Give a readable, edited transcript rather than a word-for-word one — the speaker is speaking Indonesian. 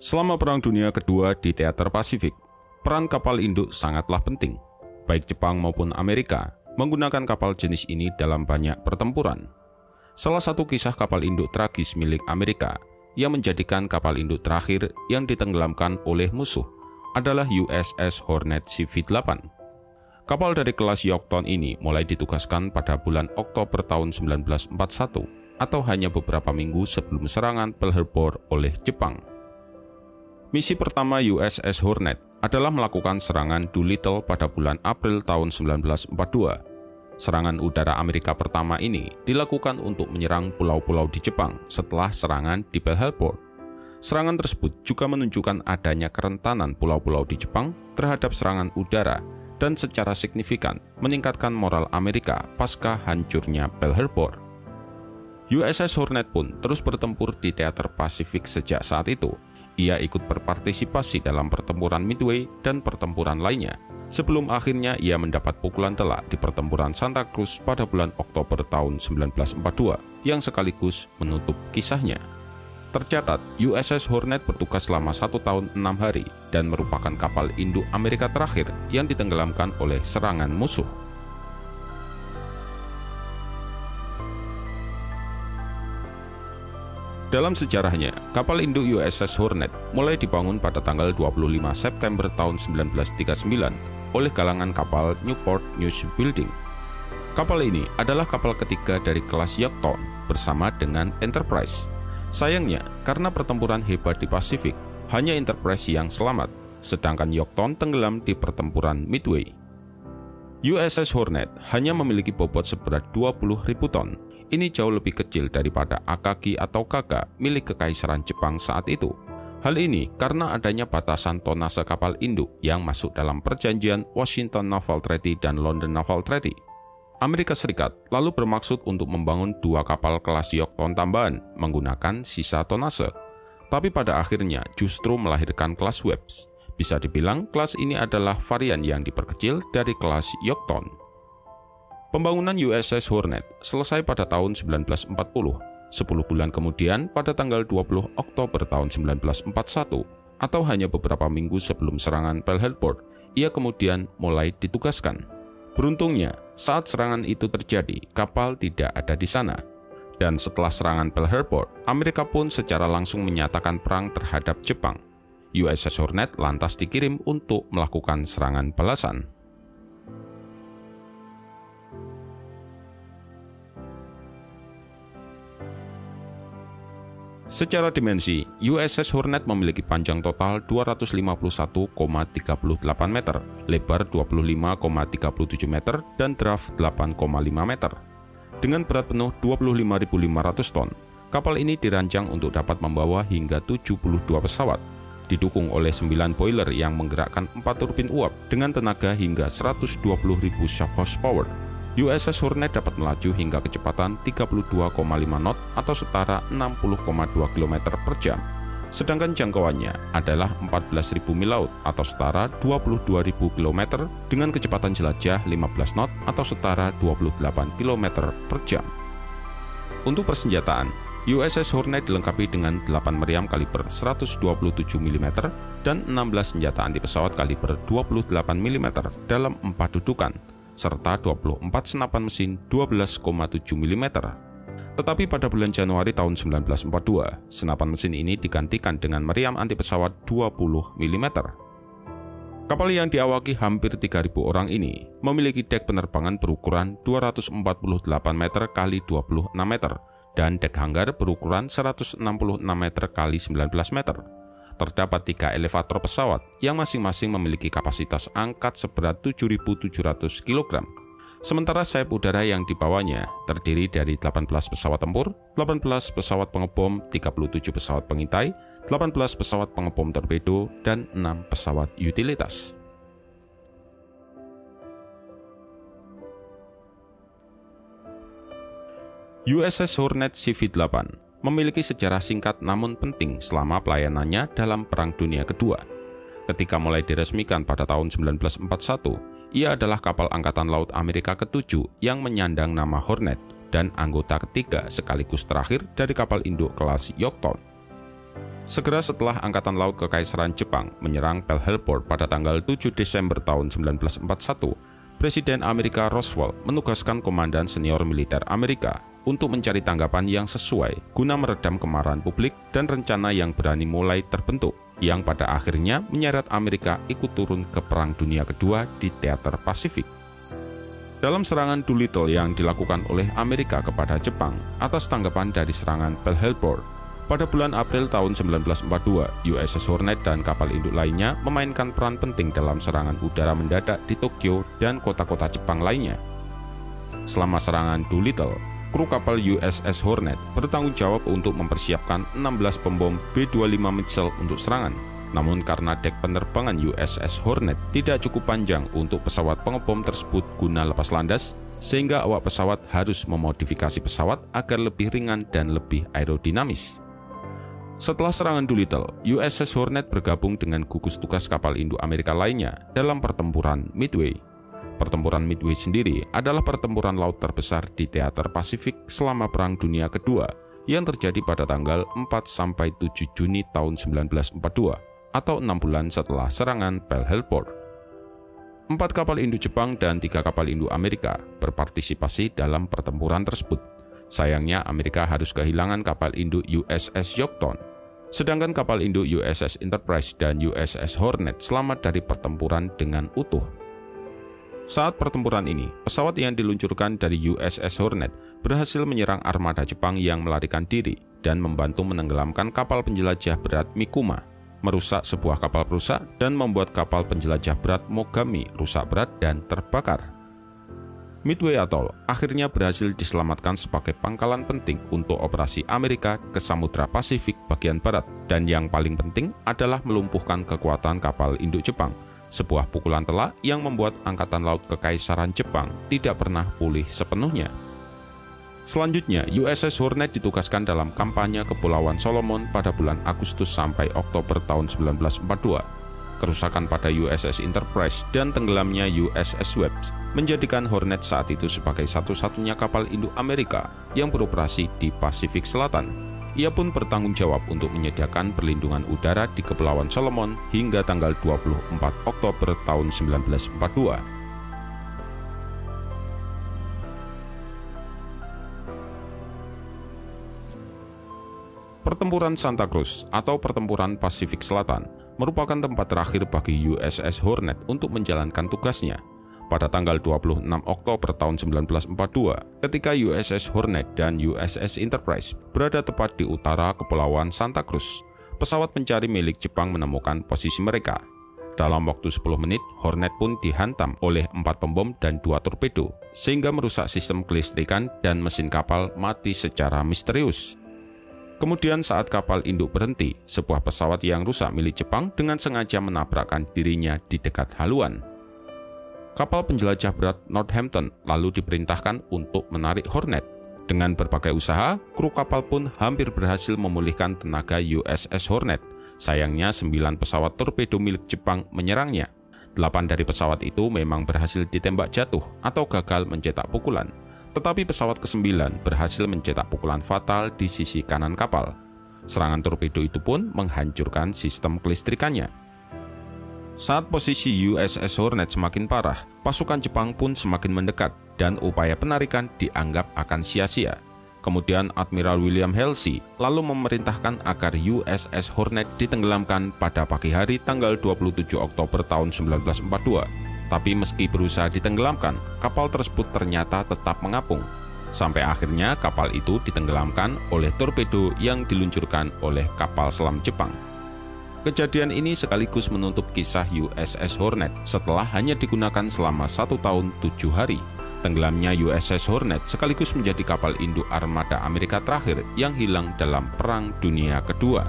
Selama Perang Dunia Kedua di teater Pasifik, peran kapal induk sangatlah penting. Baik Jepang maupun Amerika menggunakan kapal jenis ini dalam banyak pertempuran. Salah satu kisah kapal induk tragis milik Amerika yang menjadikan kapal induk terakhir yang ditenggelamkan oleh musuh adalah USS Hornet CV-8. Kapal dari kelas Yorktown ini mulai ditugaskan pada bulan Oktober tahun 1941 atau hanya beberapa minggu sebelum serangan Pearl Harbor oleh Jepang. Misi pertama USS Hornet adalah melakukan serangan Doolittle pada bulan April tahun 1942. Serangan udara Amerika pertama ini dilakukan untuk menyerang pulau-pulau di Jepang setelah serangan di Pearl Harbor. Serangan tersebut juga menunjukkan adanya kerentanan pulau-pulau di Jepang terhadap serangan udara dan secara signifikan meningkatkan moral Amerika pasca hancurnya Pearl Harbor. USS Hornet pun terus bertempur di teater Pasifik sejak saat itu. Ia ikut berpartisipasi dalam pertempuran Midway dan pertempuran lainnya, sebelum akhirnya ia mendapat pukulan telak di pertempuran Santa Cruz pada bulan Oktober tahun 1942, yang sekaligus menutup kisahnya. Tercatat, USS Hornet bertugas selama 1 tahun 6 hari dan merupakan kapal induk Amerika terakhir yang ditenggelamkan oleh serangan musuh. Dalam sejarahnya, kapal induk USS Hornet mulai dibangun pada tanggal 25 September tahun 1939 oleh galangan kapal Newport News Building. Kapal ini adalah kapal ketiga dari kelas Yorktown bersama dengan Enterprise. Sayangnya, karena pertempuran hebat di Pasifik, hanya Enterprise yang selamat, sedangkan Yorktown tenggelam di pertempuran Midway. USS Hornet hanya memiliki bobot seberat 20.000 ton. Ini jauh lebih kecil daripada Akagi atau Kaga milik Kekaisaran Jepang saat itu. Hal ini karena adanya batasan tonase kapal induk yang masuk dalam perjanjian Washington Naval Treaty dan London Naval Treaty. Amerika Serikat lalu bermaksud untuk membangun 2 kapal kelas Yorktown tambahan menggunakan sisa tonase. Tapi pada akhirnya justru melahirkan kelas Webbs. Bisa dibilang kelas ini adalah varian yang diperkecil dari kelas Yorktown. Pembangunan USS Hornet selesai pada tahun 1940. 10 bulan kemudian, pada tanggal 20 Oktober tahun 1941, atau hanya beberapa minggu sebelum serangan Pearl Harbor, ia kemudian mulai ditugaskan. Beruntungnya, saat serangan itu terjadi, kapal tidak ada di sana. Dan setelah serangan Pearl Harbor, Amerika pun secara langsung menyatakan perang terhadap Jepang. USS Hornet lantas dikirim untuk melakukan serangan balasan. Secara dimensi, USS Hornet memiliki panjang total 251,38 meter, lebar 25,37 meter, dan draft 8,5 meter. Dengan berat penuh 25.500 ton, kapal ini dirancang untuk dapat membawa hingga 72 pesawat, didukung oleh 9 boiler yang menggerakkan 4 turbin uap dengan tenaga hingga 120.000 shaft horsepower. USS Hornet dapat melaju hingga kecepatan 32,5 knot atau setara 60,2 km per jam. Sedangkan jangkauannya adalah 14.000 mil laut atau setara 22.000 km dengan kecepatan jelajah 15 knot atau setara 28 km per jam. Untuk persenjataan, USS Hornet dilengkapi dengan 8 meriam kaliber 127 mm dan 16 senjata anti pesawat kaliber 28 mm dalam 4 dudukan, serta 24 senapan mesin 12,7 mm. Tetapi pada bulan Januari tahun 1942, senapan mesin ini digantikan dengan meriam anti pesawat 20 mm. Kapal yang diawaki hampir 3.000 orang ini memiliki dek penerbangan berukuran 248 meter x 26 meter dan dek hanggar berukuran 166 meter x 19 meter. Terdapat 3 elevator pesawat yang masing-masing memiliki kapasitas angkat seberat 7.700 kg. Sementara sayap udara yang dibawanya terdiri dari 18 pesawat tempur, 18 pesawat pengebom, 37 pesawat pengintai, 18 pesawat pengebom torpedo, dan 6 pesawat utilitas. USS Hornet CV-8 memiliki sejarah singkat namun penting selama pelayanannya dalam Perang Dunia Kedua. Ketika mulai diresmikan pada tahun 1941, ia adalah kapal Angkatan Laut Amerika ke-7 yang menyandang nama Hornet dan anggota ketiga sekaligus terakhir dari kapal induk kelas Yorktown. Segera setelah Angkatan Laut Kekaisaran Jepang menyerang Pearl Harbor pada tanggal 7 Desember tahun 1941, Presiden Amerika Roosevelt menugaskan komandan senior militer Amerika untuk mencari tanggapan yang sesuai guna meredam kemarahan publik dan rencana yang berani mulai terbentuk, yang pada akhirnya menyeret Amerika ikut turun ke Perang Dunia Kedua di teater Pasifik. Dalam serangan Doolittle yang dilakukan oleh Amerika kepada Jepang atas tanggapan dari serangan Pearl Harbor, pada bulan April tahun 1942, USS Hornet dan kapal induk lainnya memainkan peran penting dalam serangan udara mendadak di Tokyo dan kota-kota Jepang lainnya. Selama serangan Doolittle, kru kapal USS Hornet bertanggung jawab untuk mempersiapkan 16 pembom B-25 Mitchell untuk serangan. Namun karena dek penerbangan USS Hornet tidak cukup panjang untuk pesawat pengebom tersebut guna lepas landas, sehingga awak pesawat harus memodifikasi pesawat agar lebih ringan dan lebih aerodinamis. Setelah serangan Doolittle, USS Hornet bergabung dengan gugus tugas kapal induk Amerika lainnya dalam pertempuran Midway. Pertempuran Midway sendiri adalah pertempuran laut terbesar di teater Pasifik selama Perang Dunia Kedua yang terjadi pada tanggal 4–7 Juni tahun 1942 atau 6 bulan setelah serangan Pearl Harbor. 4 kapal induk Jepang dan 3 kapal induk Amerika berpartisipasi dalam pertempuran tersebut. Sayangnya Amerika harus kehilangan kapal induk USS Yorktown, sedangkan kapal induk USS Enterprise dan USS Hornet selamat dari pertempuran dengan utuh. Saat pertempuran ini, pesawat yang diluncurkan dari USS Hornet berhasil menyerang armada Jepang yang melarikan diri dan membantu menenggelamkan kapal penjelajah berat Mikuma, merusak sebuah kapal perusak, dan membuat kapal penjelajah berat Mogami rusak berat dan terbakar. Midway Atoll akhirnya berhasil diselamatkan sebagai pangkalan penting untuk operasi Amerika ke Samudra Pasifik bagian barat, dan yang paling penting adalah melumpuhkan kekuatan kapal induk Jepang, sebuah pukulan telak yang membuat Angkatan Laut Kekaisaran Jepang tidak pernah pulih sepenuhnya. Selanjutnya, USS Hornet ditugaskan dalam kampanye Kepulauan Solomon pada bulan Agustus sampai Oktober tahun 1942. Kerusakan pada USS Enterprise dan tenggelamnya USS Webbs menjadikan Hornet saat itu sebagai satu-satunya kapal induk Amerika yang beroperasi di Pasifik Selatan. Ia pun bertanggung jawab untuk menyediakan perlindungan udara di Kepulauan Solomon hingga tanggal 24 Oktober tahun 1942. Pertempuran Santa Cruz atau Pertempuran Pasifik Selatan merupakan tempat terakhir bagi USS Hornet untuk menjalankan tugasnya. Pada tanggal 26 Oktober tahun 1942, ketika USS Hornet dan USS Enterprise berada tepat di utara Kepulauan Santa Cruz, pesawat pencari milik Jepang menemukan posisi mereka. Dalam waktu 10 menit, Hornet pun dihantam oleh 4 pembom dan 2 torpedo, sehingga merusak sistem kelistrikan dan mesin kapal mati secara misterius. Kemudian saat kapal induk berhenti, sebuah pesawat yang rusak milik Jepang dengan sengaja menabrakkan dirinya di dekat haluan. Kapal penjelajah berat Northampton lalu diperintahkan untuk menarik Hornet. Dengan berbagai usaha, kru kapal pun hampir berhasil memulihkan tenaga USS Hornet. Sayangnya 9 pesawat torpedo milik Jepang menyerangnya. 8 dari pesawat itu memang berhasil ditembak jatuh atau gagal mencetak pukulan. Tetapi pesawat ke-9 berhasil mencetak pukulan fatal di sisi kanan kapal. Serangan torpedo itu pun menghancurkan sistem kelistrikannya. Saat posisi USS Hornet semakin parah, pasukan Jepang pun semakin mendekat dan upaya penarikan dianggap akan sia-sia. Kemudian Admiral William Halsey lalu memerintahkan agar USS Hornet ditenggelamkan pada pagi hari tanggal 27 Oktober tahun 1942. Tapi meski berusaha ditenggelamkan, kapal tersebut ternyata tetap mengapung. Sampai akhirnya kapal itu ditenggelamkan oleh torpedo yang diluncurkan oleh kapal selam Jepang. Kejadian ini sekaligus menutup kisah USS Hornet setelah hanya digunakan selama 1 tahun 7 hari. Tenggelamnya USS Hornet sekaligus menjadi kapal induk armada Amerika terakhir yang hilang dalam Perang Dunia Kedua.